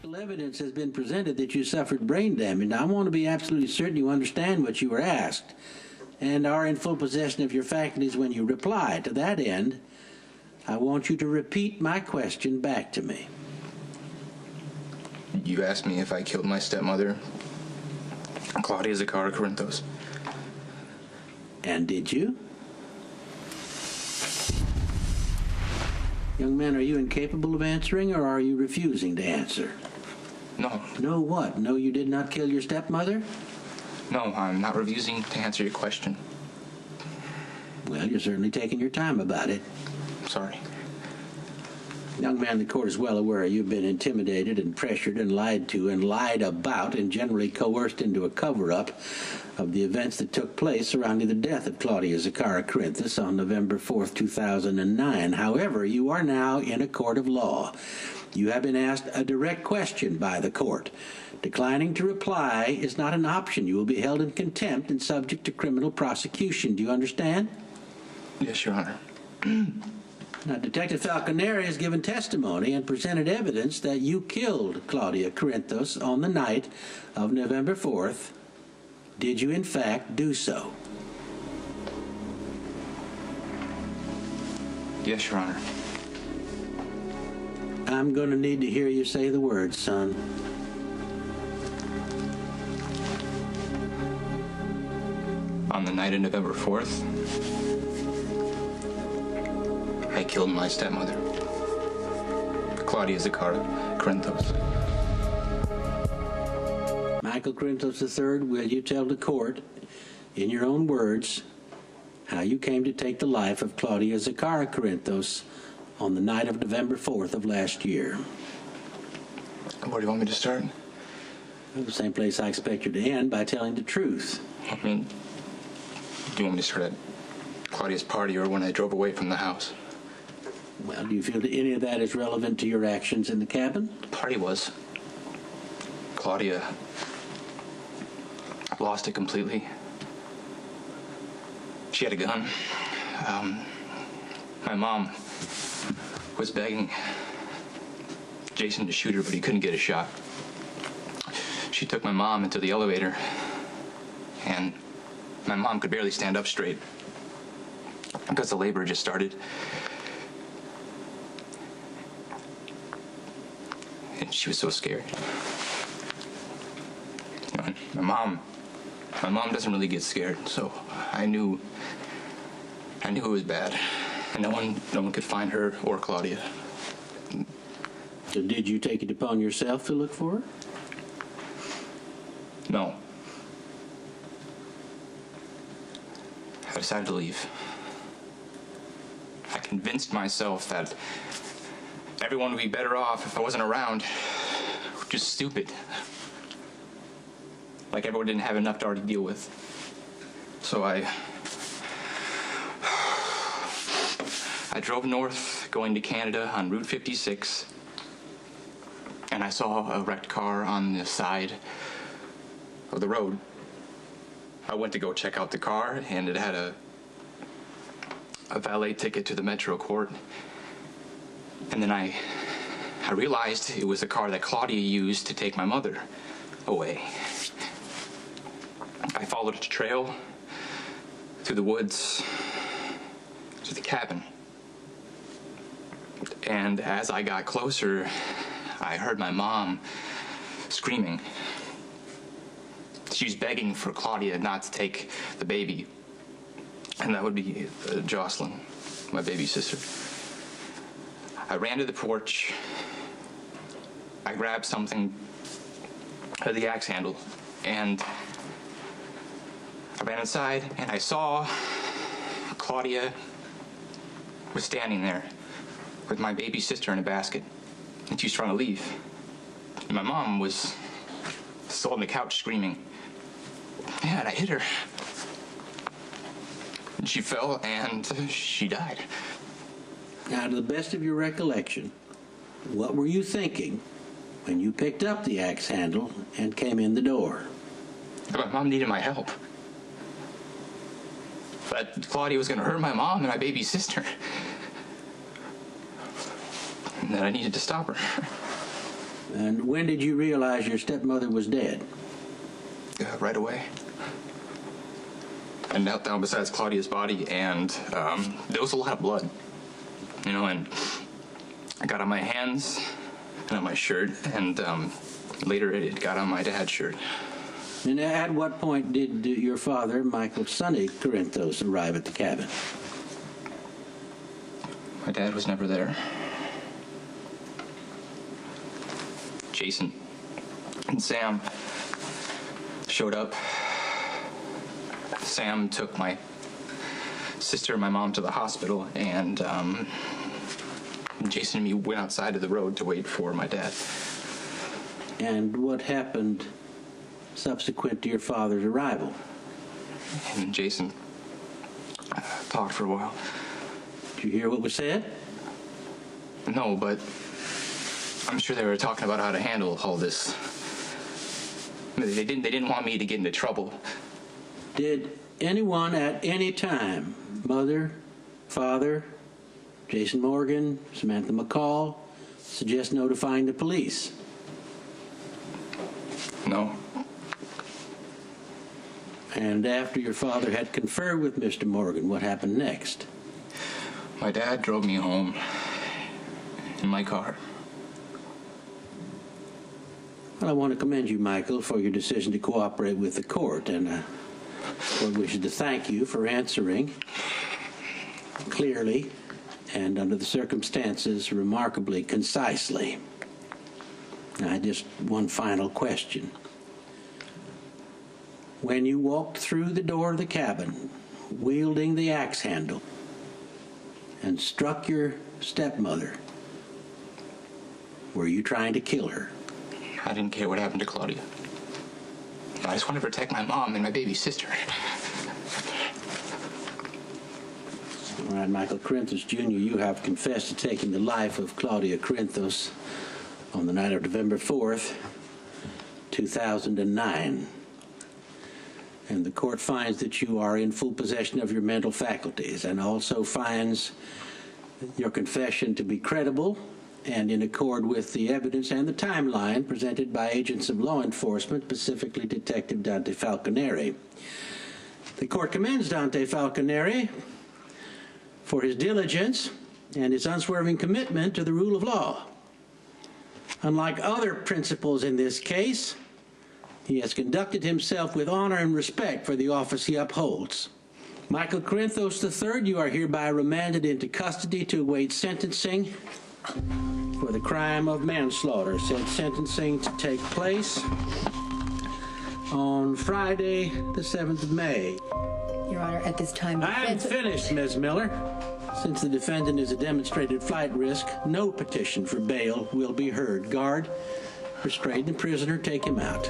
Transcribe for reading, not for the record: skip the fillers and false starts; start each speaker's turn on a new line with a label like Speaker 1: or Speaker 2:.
Speaker 1: Medical evidence has been presented that you suffered brain damage. Now, I want to be absolutely certain you understand what you were asked and are in full possession of your faculties when you reply. To that end, I want you to repeat my question back to me.
Speaker 2: You asked me if I killed my stepmother, Claudia Zakara Corinthos.
Speaker 1: And did you? Young man, are you incapable of answering, or are you refusing to answer?
Speaker 2: No.
Speaker 1: No what? No, you did not kill your stepmother?
Speaker 2: No, I'm not refusing to answer your question.
Speaker 1: Well, you're certainly taking your time about it.
Speaker 2: Sorry.
Speaker 1: Young man, the court is well aware you've been intimidated and pressured and lied to and lied about and generally coerced into a cover-up of the events that took place surrounding the death of Claudia Zakara Corinthos on November 4th, 2009. However, you are now in a court of law. You have been asked a direct question by the court. Declining to reply is not an option. You will be held in contempt and subject to criminal prosecution. Do you understand?
Speaker 2: Yes, Your Honor.
Speaker 1: Now, Detective Falconeri has given testimony and presented evidence that you killed Claudia Corinthos on the night of November 4th. Did you, in fact, do so?
Speaker 2: Yes, Your Honor.
Speaker 1: I'm going to need to hear you say the words, son.
Speaker 2: On the night of November 4th, I killed my stepmother, Claudia Zakara Corinthos.
Speaker 1: Michael Corinthos III, will you tell the court, in your own words, how you came to take the life of Claudia Zakara Corinthos on the night of November 4th of last year?
Speaker 2: Where do you want me to start?
Speaker 1: The same place I expect you to end, by telling the truth.
Speaker 2: I mean, do you want me to start at Claudia's party or when I drove away from the house?
Speaker 1: Well, do you feel that any of that is relevant to your actions in the cabin?
Speaker 2: The party was. Claudia lost it completely. She had a gun. My mom was begging Jason to shoot her, but he couldn't get a shot. She took my mom into the elevator, and my mom could barely stand up straight because the labor just started. And she was so scared. You know, my mom doesn't really get scared, so I knew it was bad. And no one could find her or Claudia.
Speaker 1: So did you take it upon yourself to look for her?
Speaker 2: No. I decided to leave. I convinced myself that everyone would be better off if I wasn't around. Just stupid. Like everyone didn't have enough to already deal with. So I drove north, going to Canada on Route 56, and I saw a wrecked car on the side of the road. I went to go check out the car, and it had a valet ticket to the Metro Court. And then I realized it was the car that Claudia used to take my mother away. I followed a trail through the woods to the cabin. And as I got closer, I heard my mom screaming. She was begging for Claudia not to take the baby. And that would be Jocelyn, my baby sister. I ran to the porch. I grabbed something, the axe handle, and I ran inside, and I saw Claudia was standing there with my baby sister in a basket, and she was trying to leave. And my mom was still on the couch screaming. Yeah, and I hit her. And she fell, and she died.
Speaker 1: Now, to the best of your recollection, what were you thinking when you picked up the axe handle and came in the door?
Speaker 2: My mom needed my help. But Claudia was going to hurt my mom and my baby sister. And that I needed to stop her.
Speaker 1: And when did you realize your stepmother was dead?
Speaker 2: Right away. I knelt down beside Claudia's body, and there was a lot of blood, you know, and I got on my hands and on my shirt, and later it got on my dad's shirt.
Speaker 1: And at what point did your father, Michael Sonny Corinthos, arrive at the cabin?
Speaker 2: My dad was never there. Jason and Sam showed up. Sam took my sister and my mom to the hospital, and Jason and me went outside to the road to wait for my dad.
Speaker 1: And what happened subsequent to your father's arrival?
Speaker 2: Him and Jason talked for a while.
Speaker 1: Did you hear what was said?
Speaker 2: No, but I'm sure they were talking about how to handle all this. They didn't want me to get into trouble.
Speaker 1: Did anyone at any time, mother, father, Jason Morgan, Samantha McCall, suggest notifying the police?
Speaker 2: No.
Speaker 1: And after your father had conferred with Mr. Morgan, what happened next?
Speaker 2: My dad drove me home in my car.
Speaker 1: Well, I want to commend you, Michael, for your decision to cooperate with the court, and the court wishes to thank you for answering clearly and under the circumstances remarkably concisely. Now, just one final question. When you walked through the door of the cabin, wielding the axe handle, and struck your stepmother, were you trying to kill her?
Speaker 2: I didn't care what happened to Claudia. I just wanted to protect my mom and my baby sister.
Speaker 1: All right, Michael Corinthos, Jr., you have confessed to taking the life of Claudia Corinthos on the night of November 4th, 2009. And the court finds that you are in full possession of your mental faculties, and also finds your confession to be credible and in accord with the evidence and the timeline presented by agents of law enforcement, specifically Detective Dante Falconeri. The court commends Dante Falconeri for his diligence and his unswerving commitment to the rule of law. Unlike other principals in this case, he has conducted himself with honor and respect for the office he upholds. Michael Corinthos III, you are hereby remanded into custody to await sentencing for the crime of manslaughter. Said sentencing to take place on Friday, the 7th of May.
Speaker 3: Your Honor, at this time...
Speaker 1: I'm finished, Ms. Miller. Since the defendant is a demonstrated flight risk, no petition for bail will be heard. Guard, restrain the prisoner, take him out.